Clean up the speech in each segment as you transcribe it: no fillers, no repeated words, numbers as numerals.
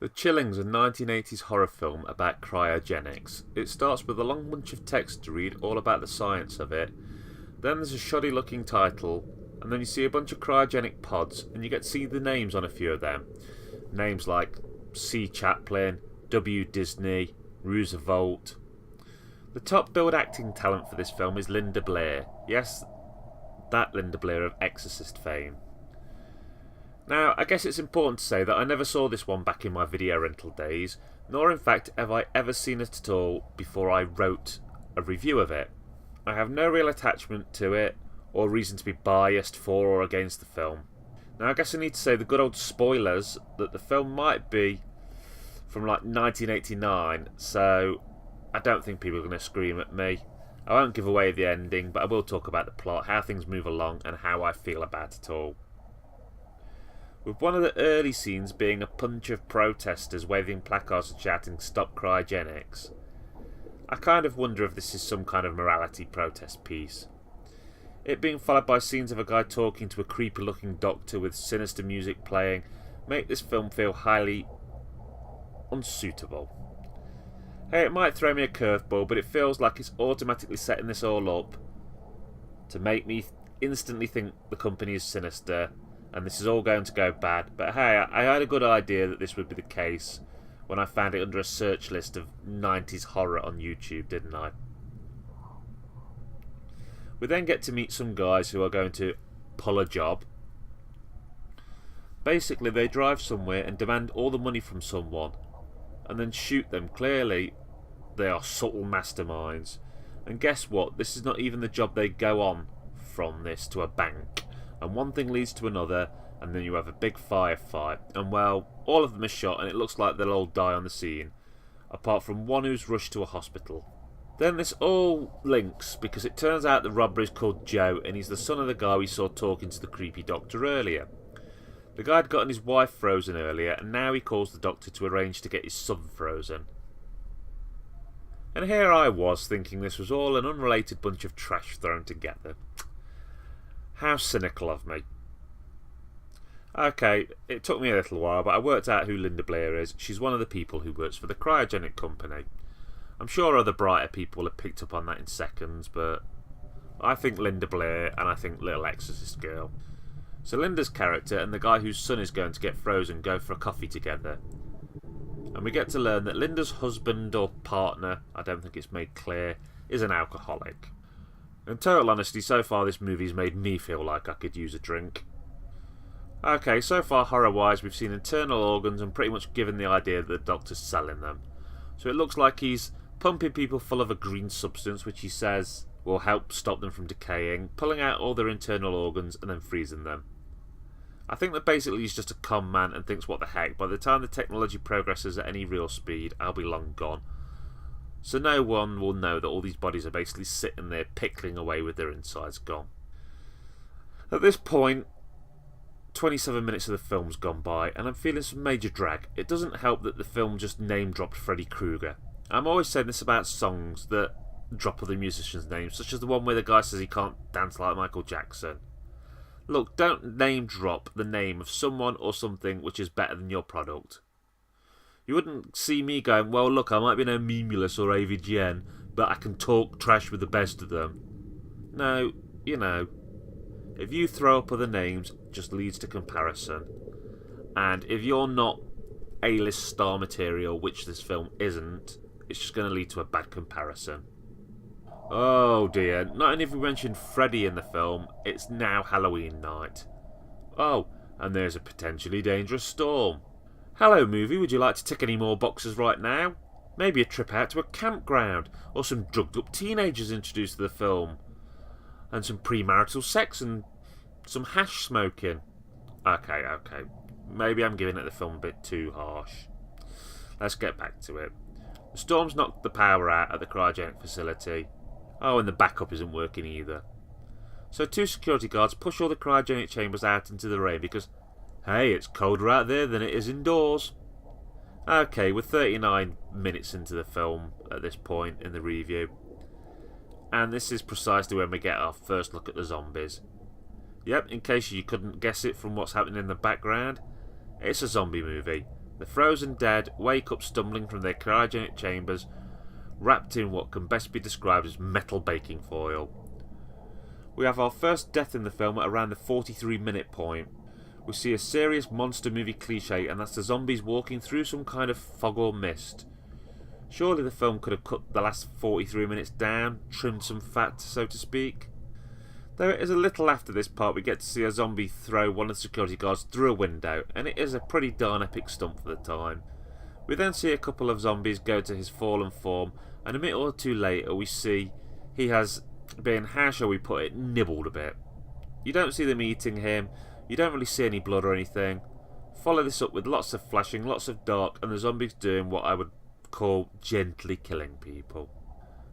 The Chilling's a 1980s horror film about cryogenics. It starts with a long bunch of text to read all about the science of it. Then there's a shoddy looking title, and then you see a bunch of cryogenic pods, and you get to see the names on a few of them. Names like C. Chaplin, W. Disney, Roosevelt. The top billed acting talent for this film is Linda Blair. Yes, that Linda Blair of Exorcist fame. Now, I guess it's important to say that I never saw this one back in my video rental days, nor in fact have I ever seen it at all before I wrote a review of it. I have no real attachment to it, or reason to be biased for or against the film. Now, I guess I need to say the good old spoilers that the film might be from like 1989, so I don't think people are going to scream at me. I won't give away the ending, but I will talk about the plot, how things move along, and how I feel about it all. With one of the early scenes being a bunch of protesters waving placards and shouting "Stop cryogenics," I kind of wonder if this is some kind of morality protest piece. It being followed by scenes of a guy talking to a creepy looking doctor with sinister music playing make this film feel highly unsuitable. Hey, it might throw me a curveball, but it feels like it's automatically setting this all up to make me instantly think the company is sinister and this is all going to go bad. But hey, I had a good idea that this would be the case when I found it under a search list of 90s horror on YouTube, didn't I? We then get to meet some guys who are going to pull a job. Basically, they drive somewhere and demand all the money from someone and then shoot them. Clearly, they are subtle masterminds. And guess what? This is not even the job they go on from this to a bank. And one thing leads to another, and then you have a big firefight. And well, all of them are shot, and it looks like they'll all die on the scene, apart from one who's rushed to a hospital. Then this all links, because it turns out the robber is called Joe, and he's the son of the guy we saw talking to the creepy doctor earlier. The guy had gotten his wife frozen earlier, and now he calls the doctor to arrange to get his son frozen. And here I was, thinking this was all an unrelated bunch of trash thrown together. How cynical of me. Okay, it took me a little while, but I worked out who Linda Blair is. She's one of the people who works for the cryogenic company. I'm sure other brighter people have picked up on that in seconds, but I think Linda Blair and I think Little Exorcist Girl. So Linda's character and the guy whose son is going to get frozen go for a coffee together. And we get to learn that Linda's husband or partner, I don't think it's made clear, is an alcoholic. In total honesty, so far this movie's made me feel like I could use a drink. Okay, so far horror-wise we've seen internal organs and pretty much given the idea that the doctor's selling them. So it looks like he's pumping people full of a green substance which he says will help stop them from decaying, pulling out all their internal organs and then freezing them. I think that basically he's just a con man and thinks what the heck, by the time the technology progresses at any real speed, I'll be long gone. So no one will know that all these bodies are basically sitting there pickling away with their insides gone. At this point, 27 minutes of the film's gone by and I'm feeling some major drag. It doesn't help that the film just name dropped Freddy Krueger. I'm always saying this about songs that drop other musicians' names, such as the one where the guy says he can't dance like Michael Jackson. Look, don't name drop the name of someone or something which is better than your product. You wouldn't see me going, well look, I might be no Memulus or AVGN, but I can talk trash with the best of them. No, you know, if you throw up other names, it just leads to comparison. And if you're not A-list star material, which this film isn't, it's just going to lead to a bad comparison. Oh dear, not only have we mentioned Freddy in the film, it's now Halloween night. Oh, and there's a potentially dangerous storm. Hello movie, would you like to tick any more boxes right now? Maybe a trip out to a campground, or some drugged up teenagers introduced to the film. And some premarital sex and some hash smoking. Okay. Maybe I'm giving it the film a bit too harsh. Let's get back to it. The storm's knocked the power out at the cryogenic facility. Oh, and the backup isn't working either. So two security guards push all the cryogenic chambers out into the rain because, hey, it's colder out there than it is indoors. Okay, we're 39 minutes into the film at this point in the review. And this is precisely when we get our first look at the zombies. Yep, in case you couldn't guess it from what's happening in the background, it's a zombie movie. The frozen dead wake up stumbling from their cryogenic chambers, wrapped in what can best be described as metal baking foil. We have our first death in the film at around the 43-minute point. We see a serious monster movie cliche, and that's the zombies walking through some kind of fog or mist. Surely the film could have cut the last 43 minutes down, trimmed some fat, so to speak. Though it is a little after this part we get to see a zombie throw one of the security guards through a window, and it is a pretty darn epic stunt for the time. We then see a couple of zombies go to his fallen form, and a minute or two later we see he has been, how shall we put it, nibbled a bit. You don't see them eating him, you don't really see any blood or anything. Follow this up with lots of flashing, lots of dark, and the zombies doing what I would call gently killing people.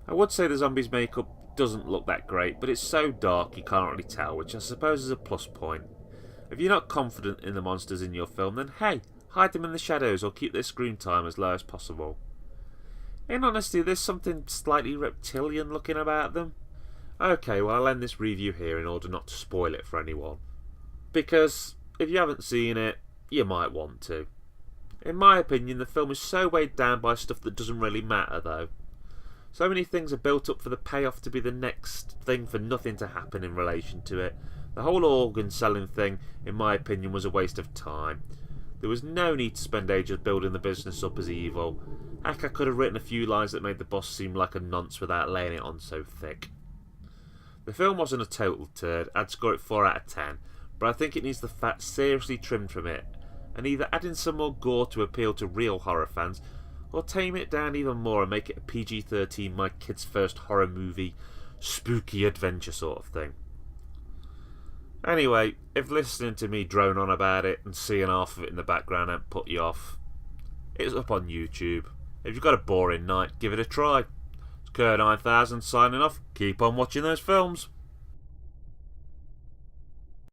I would say the zombies' makeup doesn't look that great, but it's so dark you can't really tell, which I suppose is a plus point. If you're not confident in the monsters in your film, then hey, hide them in the shadows or keep their screen time as low as possible. In honesty, there's something slightly reptilian looking about them. Okay, well I'll end this review here in order not to spoil it for anyone. Because if you haven't seen it, you might want to. In my opinion, the film is so weighed down by stuff that doesn't really matter though. So many things are built up for the payoff to be the next thing for nothing to happen in relation to it. The whole organ selling thing, in my opinion, was a waste of time. There was no need to spend ages building the business up as evil. Heck, I could have written a few lines that made the boss seem like a nonce without laying it on so thick. The film wasn't a total turd, I'd score it 4 out of 10, but I think it needs the fat seriously trimmed from it, and either add in some more gore to appeal to real horror fans, or tame it down even more and make it a PG-13 my kid's first horror movie, spooky adventure sort of thing. Anyway, if listening to me drone on about it and seeing half of it in the background ain't put you off, it's up on YouTube. If you've got a boring night, give it a try. It's Kerr9000 signing off. Keep on watching those films.